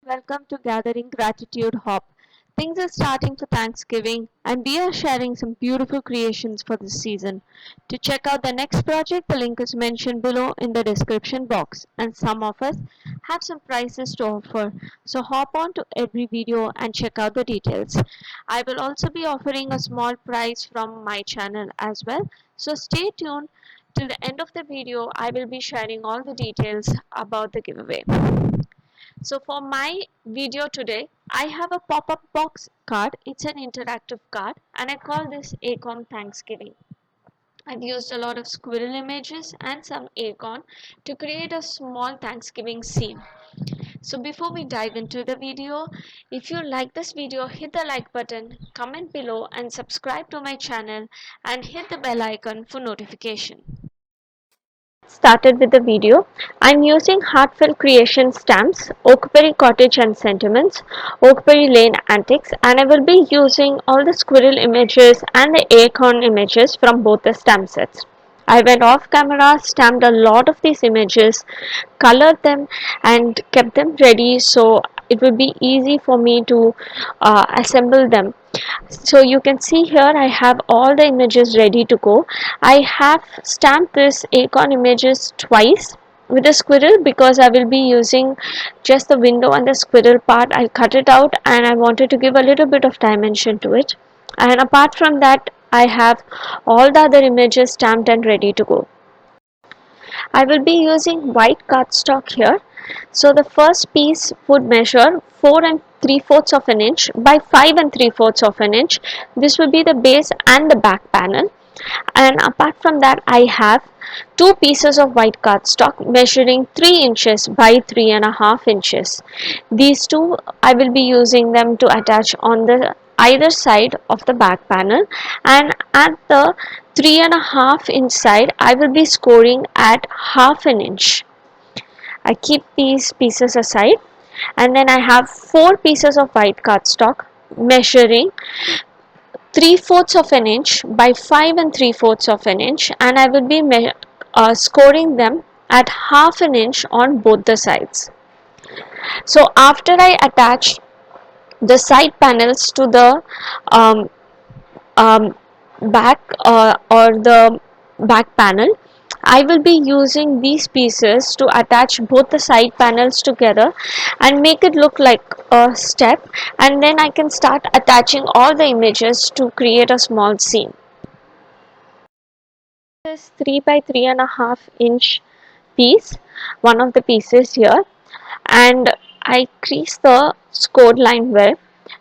welcome to Gathering Gratitude Hop. Things are starting for Thanksgiving, and we are sharing some beautiful creations for this season. To check out the next project, the link is mentioned below in the description box, and some of us have some prices to offer. So hop on to every video and check out the details. I will also be offering a small prize from my channel as well. So stay tuned till the end of the video. I will be sharing all the details about the giveaway. So for my video today, I have a pop-up box card. It's an interactive card and I call this Acorn Thanksgiving. I've used a lot of squirrel images and some acorn to create a small Thanksgiving scene. So before we dive into the video, if you like this video, hit the like button, comment below and subscribe to my channel and hit the bell icon for notification. Started with the video. I'm using Heartfelt Creation stamps, Oakberry Cottage and Sentiments, Oakberry Lane Antiques, and I will be using all the squirrel images and the acorn images from both the stamp sets. I went off camera, stamped a lot of these images, colored them and kept them ready so it would be easy for me to assemble them. So you can see here I have all the images ready to go. I have stamped this acorn images twice with a squirrel because I will be using just the window and the squirrel part. I cut it out and I wanted to give a little bit of dimension to it, and apart from that I have all the other images stamped and ready to go. I will be using white cardstock here. So the first piece would measure 4 and 3/4 of an inch by 5 and 3/4 of an inch. This will be the base and the back panel. And apart from that, I have two pieces of white cardstock measuring 3 inches by 3.5 inches. These two I will be using them to attach on the either side of the back panel, and at the 3.5 inch side I will be scoring at 1/2 inch. I keep these pieces aside, and then I have 4 pieces of white cardstock measuring 3/4 of an inch by 5 and 3/4 of an inch, and I will be scoring them at 1/2 inch on both the sides. So after I attach the side panels to the um, um, back or the back panel, I will be using these pieces to attach both the side panels together and make it look like a step, and then I can start attaching all the images to create a small scene. This 3 by 3.5 inch piece, one of the pieces here, and I crease the scored line well,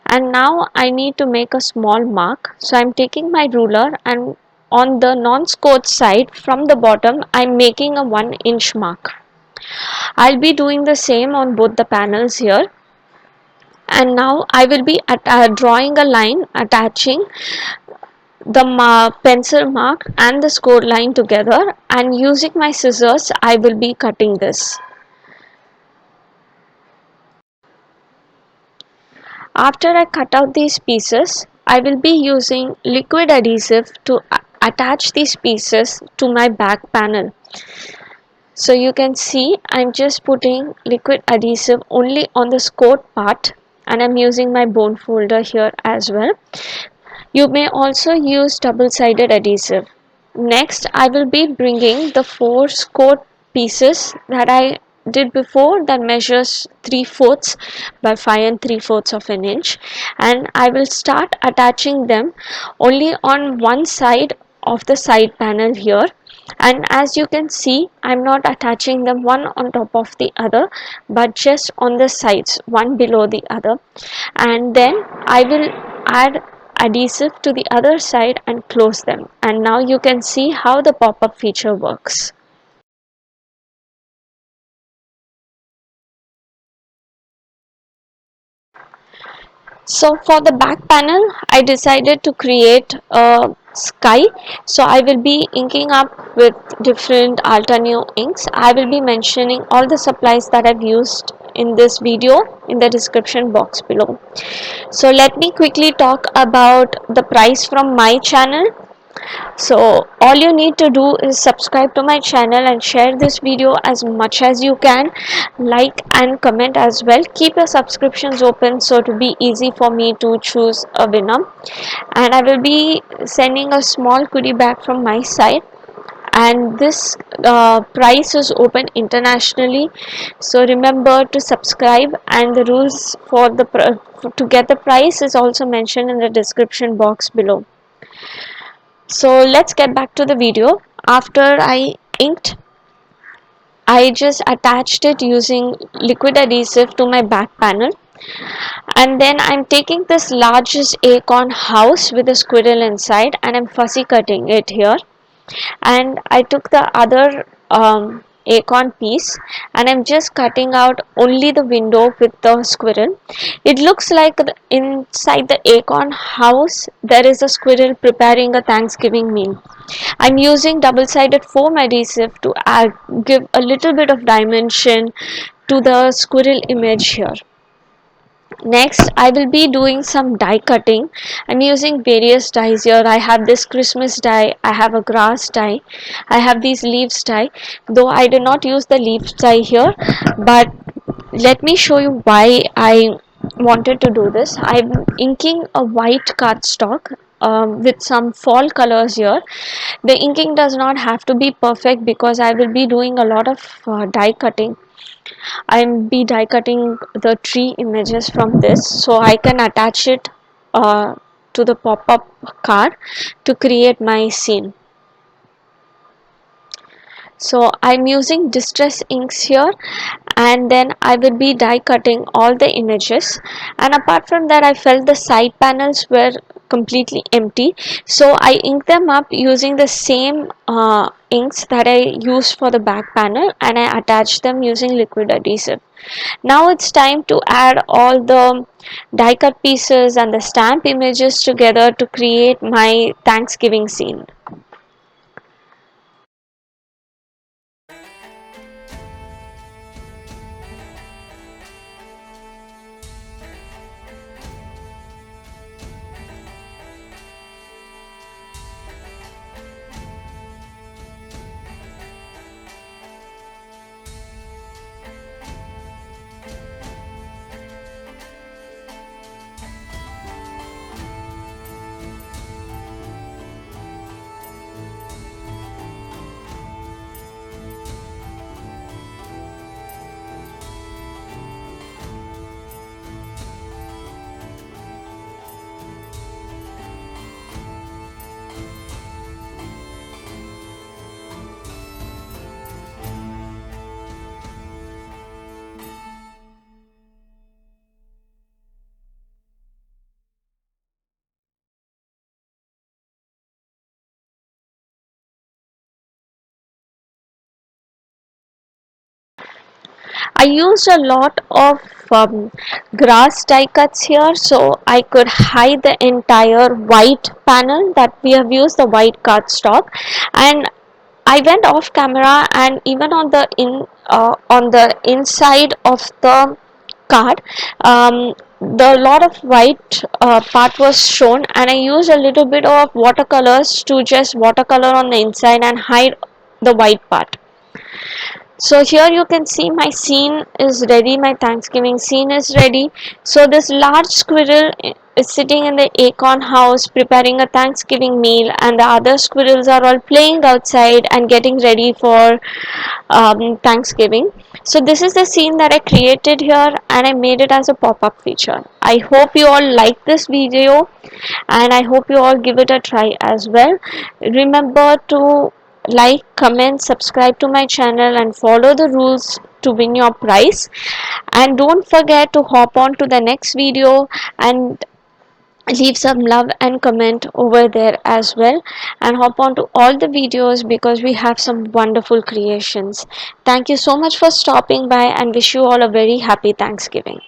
and now I need to make a small mark. So I'm taking my ruler and on the non-scored side from the bottom I'm making a 1 inch mark. I'll be doing the same on both the panels here, and now I will be drawing a line attaching the pencil mark and the scored line together, and using my scissors I will be cutting this. After I cut out these pieces, I will be using liquid adhesive to attach these pieces to my back panel. So you can see I'm just putting liquid adhesive only on the scored part, and I'm using my bone folder here as well. You may also use double-sided adhesive. Next, I will be bringing the 4 scored pieces that I did before, that measures 3/4 by 5 and 3/4 of an inch, and I will start attaching them only on one side of the side panel here. And as you can see, I'm not attaching them one on top of the other but just on the sides, one below the other, and then I will add adhesive to the other side and close them, and now you can see how the pop-up feature works. So for the back panel I decided to create a sky, so I will be inking up with different Alta-Neo inks. I will be mentioning all the supplies that I've used in this video in the description box below. So let me quickly talk about the price from my channel. So all you need to do is subscribe to my channel and share this video as much as you can. Like and comment as well. Keep your subscriptions open so to be easy for me to choose a winner. And I will be sending a small goodie bag from my side, and this price is open internationally, so remember to subscribe, and the rules for to get the price is also mentioned in the description box below. So let's get back to the video. After I inked, I just attached it using liquid adhesive to my back panel, and then I'm taking this largest acorn house with a squirrel inside and I'm fussy cutting it here. And I took the other acorn piece and I'm just cutting out only the window with the squirrel. It looks like inside the acorn house there is a squirrel preparing a Thanksgiving meal. I'm using double-sided foam adhesive to give a little bit of dimension to the squirrel image here. Next, I will be doing some die cutting. I'm using various dies here. I have this Christmas die, I have a grass die, I have these leaves die. Though I did not use the leaves die here, but let me show you why I wanted to do this. I'm inking a white cardstock with some fall colors here. The inking does not have to be perfect because I will be doing a lot of die cutting. I'm be die cutting the tree images from this so I can attach it to the pop-up card to create my scene. So I'm using distress inks here, and then I will be die cutting all the images, and apart from that I felt the side panels were completely empty, so I inked them up using the same inks that I used for the back panel, and I attached them using liquid adhesive. Now it's time to add all the die cut pieces and the stamp images together to create my Thanksgiving scene. I used a lot of grass die cuts here so I could hide the entire white panel that we have used, the white cardstock. And I went off camera, and even on the inside of the card, the lot of white part was shown, and I used a little bit of watercolors to just watercolor on the inside and hide the white part. So here you can see my scene is ready, my Thanksgiving scene is ready. So this large squirrel is sitting in the acorn house preparing a Thanksgiving meal, and the other squirrels are all playing outside and getting ready for Thanksgiving. So this is the scene that I created here, and I made it as a pop-up feature. I hope you all like this video, and I hope you all give it a try as well. Remember to like, comment, subscribe to my channel and follow the rules to win your prize. And don't forget to hop on to the next video and leave some love and comment over there as well, and hop on to all the videos because we have some wonderful creations. Thank you so much for stopping by, and wish you all a very happy Thanksgiving.